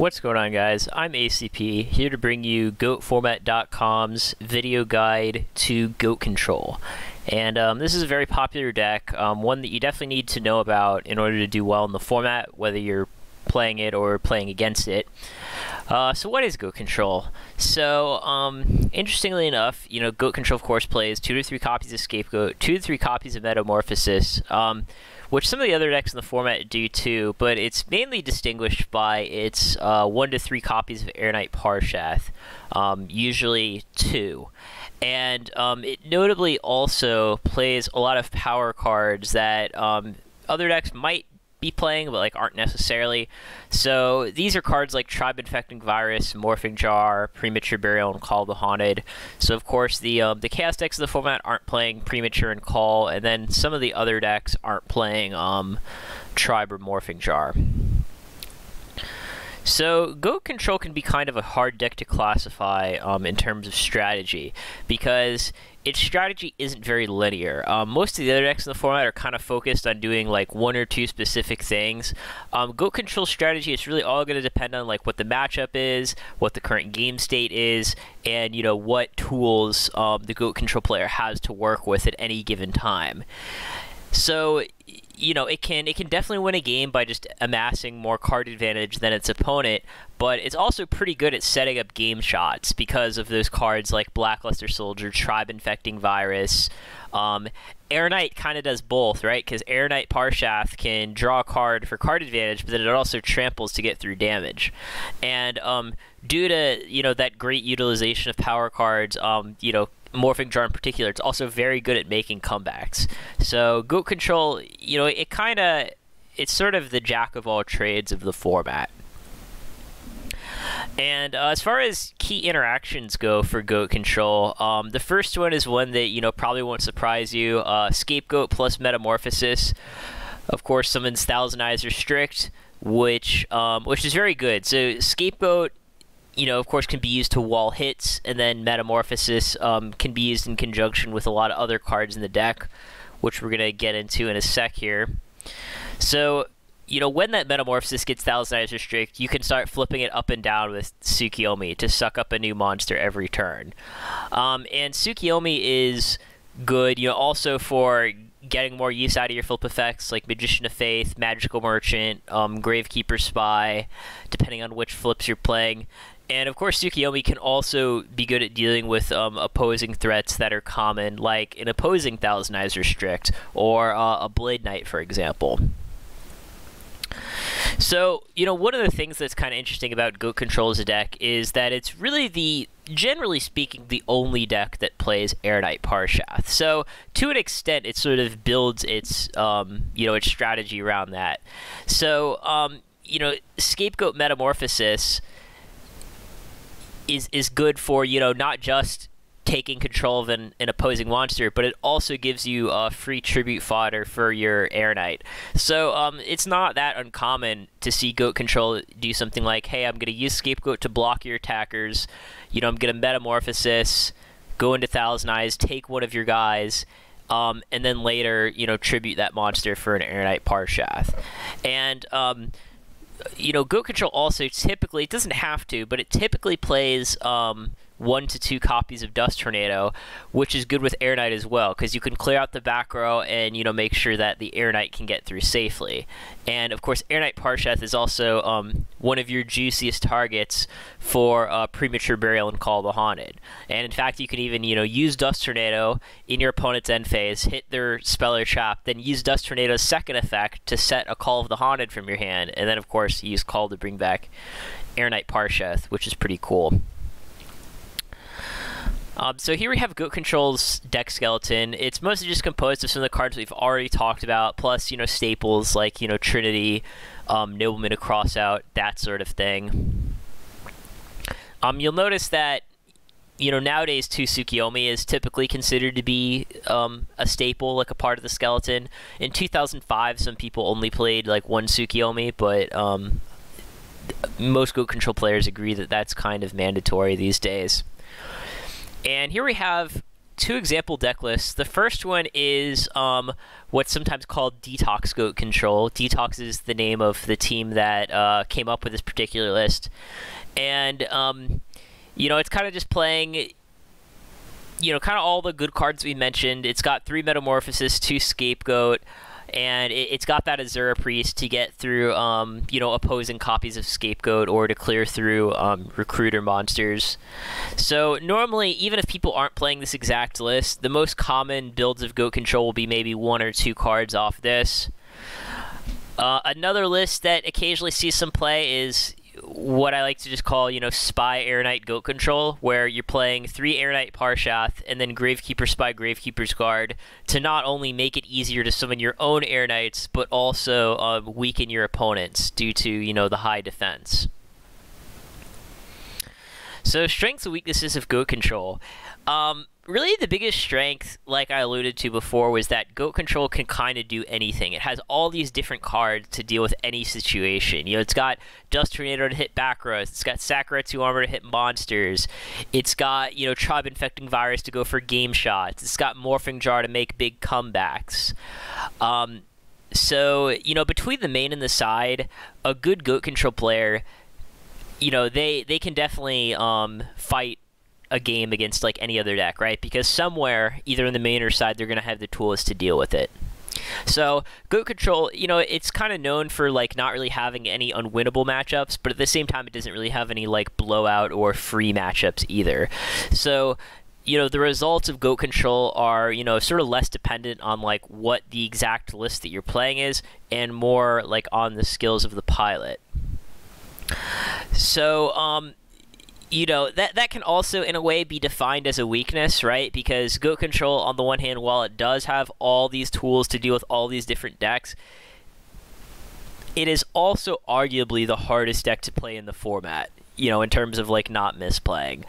What's going on, guys? I'm ACP, here to bring you GOATformat.com's video guide to GOAT Control. And this is a very popular deck, one that you definitely need to know about in order to do well in the format, whether you're playing it or playing against it. So what is GOAT Control? So, interestingly enough, GOAT Control, of course, plays 2 to 3 copies of Scapegoat, 2 to 3 copies of Metamorphosis, which some of the other decks in the format do too, but it's mainly distinguished by its 1 to 3 copies of Airknight Parshath, usually 2. And it notably also plays a lot of power cards that other decks might be playing, but aren't necessarily. So these are cards like Tribe Infecting Virus, Morphing Jar, Premature Burial, and Call of the Haunted. So of course the Chaos decks of the format aren't playing Premature and Call, and then some of the other decks aren't playing Tribe or Morphing Jar. So GOAT Control can be kind of a hard deck to classify in terms of strategy, because its strategy isn't very linear. Most of the other decks in the format are kind of focused on doing 1 or 2 specific things. GOAT Control strategy is really all going to depend on what the matchup is, what the current game state is, and what tools the GOAT Control player has to work with at any given time. So it can definitely win a game by just amassing more card advantage than its opponent, but it's also pretty good at setting up game shots because of those cards like Blackluster Soldier, Tribe Infecting Virus. Airknight kind of does both, right? Because Airknight Parshath can draw a card for card advantage, but then it also tramples to get through damage. And due to that great utilization of power cards, Morphing Jar in particular, it's also very good at making comebacks. So GOAT Control, it's sort of the jack of all trades of the format. And as far as key interactions go for GOAT Control, the first one is one that probably won't surprise you. Scapegoat plus Metamorphosis, of course, summons Thousand-Eyes Restrict, which is very good. So Scapegoat, of course, can be used to wall hits, and then Metamorphosis can be used in conjunction with a lot of other cards in the deck, which we're going to get into in a sec here. So, when that Metamorphosis gets Thousand-Eyes Restrict, you can start flipping it up and down with Tsukiyomi to suck up a new monster every turn. And Tsukiyomi is good, also for getting more use out of your flip effects like Magician of Faith, Magical Merchant, Gravekeeper Spy, depending on which flips you're playing. And of course, Tsukiyomi can also be good at dealing with opposing threats that are common, like an opposing Thousand-Eyes Restrict, or a Blade Knight, for example. So, one of the things that's kind of interesting about GOAT Control as a deck is that it's really generally speaking, the only deck that plays Airknight Parshath. So, to an extent, it sort of builds its, its strategy around that. So, Scapegoat Metamorphosis is good for, not just taking control of an opposing monster, but it also gives you free tribute fodder for your Airknight. So it's not that uncommon to see GOAT Control do something like, hey, I'm going to use Scapegoat to block your attackers, I'm going to Metamorphosis, go into Thousand Eyes, take one of your guys, and then later, tribute that monster for an Airknight Parshath. And GOAT Control also typically, it doesn't have to, but it typically plays 1 to 2 copies of Dust Tornado, which is good with Airknight as well, because you can clear out the back row and, make sure that the Airknight can get through safely. And, of course, Airknight Parshath is also one of your juiciest targets for Premature Burial and Call of the Haunted. And, in fact, you can even, use Dust Tornado in your opponent's end phase, hit their spell or trap, then use Dust Tornado's second effect to set a Call of the Haunted from your hand, and then, of course, use Call to bring back Airknight Parshath, which is pretty cool. So here we have GOAT Control's deck skeleton. It's mostly just composed of some of the cards we've already talked about, plus, staples like, Trinity, Nobleman of Crossout, that sort of thing. You'll notice that, nowadays, Tsukiyomi is typically considered to be a staple, a part of the skeleton. In 2005, some people only played, 1 Tsukiyomi, but most GOAT Control players agree that that's kind of mandatory these days. And here we have two example deck lists. The first one is what's sometimes called Detox Goat Control. Detox is the name of the team that came up with this particular list. And, it's kind of just playing, kind of all the good cards we mentioned. It's got 3 Metamorphosis, 2 Scapegoat, and it's got that Azura Priest to get through, opposing copies of Scapegoat or to clear through Recruiter monsters. So normally, even if people aren't playing this exact list, the most common builds of Goat Control will be maybe 1 or 2 cards off this. Another list that occasionally sees some play is what I like to just call, Spy Airknight Goat Control, where you're playing 3 Airknight Parshath and then Gravekeeper Spy Gravekeeper's Guard to not only make it easier to summon your own Airknights, but also weaken your opponents due to, the high defense. So strengths and weaknesses of Goat Control. Really, the biggest strength, like I alluded to before, was that Goat Control can kind of do anything. It has all these different cards to deal with any situation. It's got Dust Tornado to hit back rows. It's got Sakaretsu Armor to hit monsters. It's got, Tribe Infecting Virus to go for game shots. It's got Morphing Jar to make big comebacks. So, between the main and the side, a good Goat Control player, they can definitely fight a game against like any other deck, right? Because somewhere, either in the main or side, they're going to have the tools to deal with it. So Goat Control, it's kind of known for like not really having any unwinnable matchups, but at the same time, it doesn't really have any like blowout or free matchups either. So the results of Goat Control are, sort of less dependent on like what the exact list that you're playing is, and more like on the skills of the pilot. So that can also, in a way, be defined as a weakness, right? Because Goat Control, on the one hand, while it does have all these tools to deal with all these different decks, it is also arguably the hardest deck to play in the format, in terms of, like, not misplaying.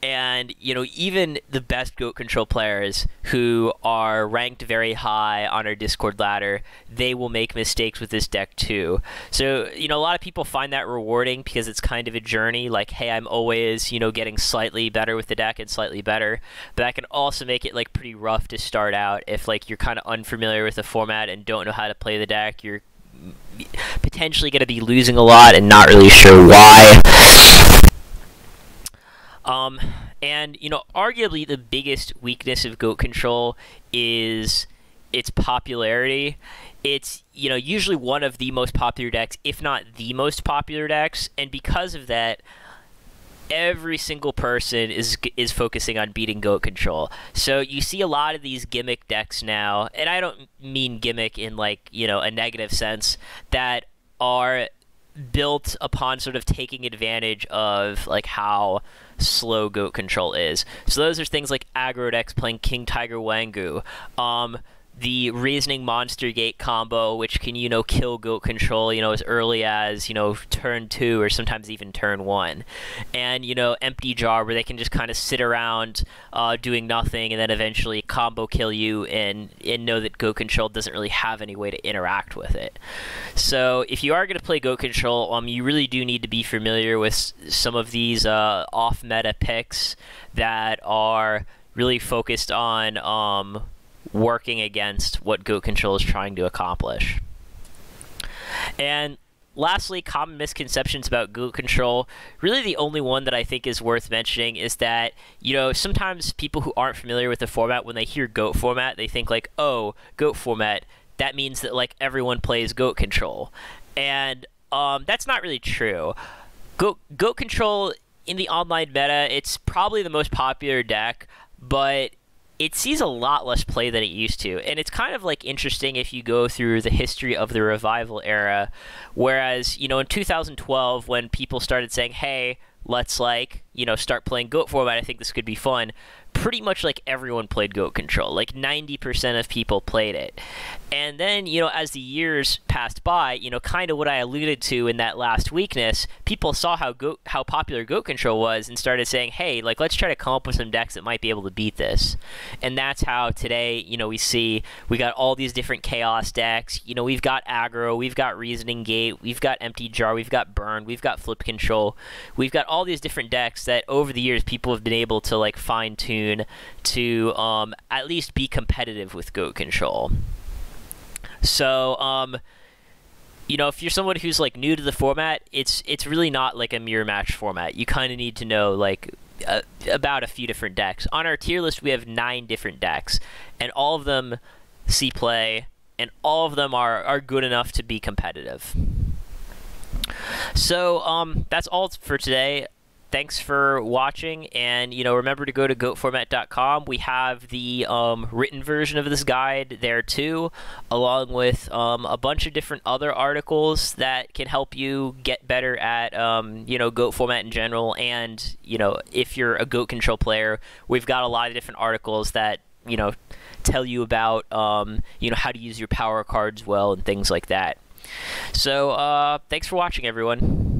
And, even the best Goat Control players who are ranked very high on our Discord ladder, they will make mistakes with this deck too. So, a lot of people find that rewarding because it's kind of a journey. Like, hey, I'm always, getting slightly better with the deck and slightly better. But that can also make it, like, pretty rough to start out if, like, you're kind of unfamiliar with the format and don't know how to play the deck. You're potentially going to be losing a lot and not really sure why. And, arguably the biggest weakness of Goat Control is its popularity. It's, usually one of the most popular decks, if not the most popular decks, and because of that, every single person is focusing on beating Goat Control. So you see a lot of these gimmick decks now, and I don't mean gimmick in, like, a negative sense, that are built upon sort of taking advantage of, like, how slow Goat Control is. So those are things like aggro decks playing King Tiger Wangu, the Reasoning Monster Gate combo, which can, kill Goat Control, as early as, turn 2 or sometimes even turn 1. And, Empty Jar, where they can just kind of sit around doing nothing and then eventually combo kill you and know that Goat Control doesn't really have any way to interact with it. So if you are going to play Goat Control, you really do need to be familiar with some of these off-meta picks that are really focused on working against what Goat Control is trying to accomplish. And lastly, common misconceptions about Goat Control. Really the only one that I think is worth mentioning is that, sometimes people who aren't familiar with the format, when they hear Goat format, they think like, oh, Goat format, that means that like everyone plays Goat Control. And that's not really true. Goat Control in the online meta, it's probably the most popular deck, but it sees a lot less play than it used to. And it's kind of like interesting if you go through the history of the revival era, whereas, in 2012, when people started saying, hey, let's like, start playing Goat format, I think this could be fun, pretty much like everyone played Goat Control. Like 90% of people played it. And then, as the years passed by, kind of what I alluded to in that last weakness, people saw how popular Goat Control was and started saying, hey, like, let's try to come up with some decks that might be able to beat this. And that's how today, we got all these different Chaos decks. We've got Aggro, we've got Reasoning Gate, we've got Empty Jar, we've got Burn, we've got Flip Control. We've got all these different decks that over the years people have been able to, like, fine-tune tune to at least be competitive with goat control. So, you know, if you're someone who's like new to the format, it's really not like a mirror match format. You kind of need to know like about a few different decks. On our tier list, we have 9 different decks, and all of them see play, and all of them are good enough to be competitive. So that's all for today. Thanks for watching, and you know, remember to go to goatformat.com. We have the written version of this guide there too, along with a bunch of different other articles that can help you get better at you know, goat format in general. And you know, if you're a goat control player, we've got a lot of different articles that, you know, tell you about you know, how to use your power cards well and things like that. So thanks for watching, everyone.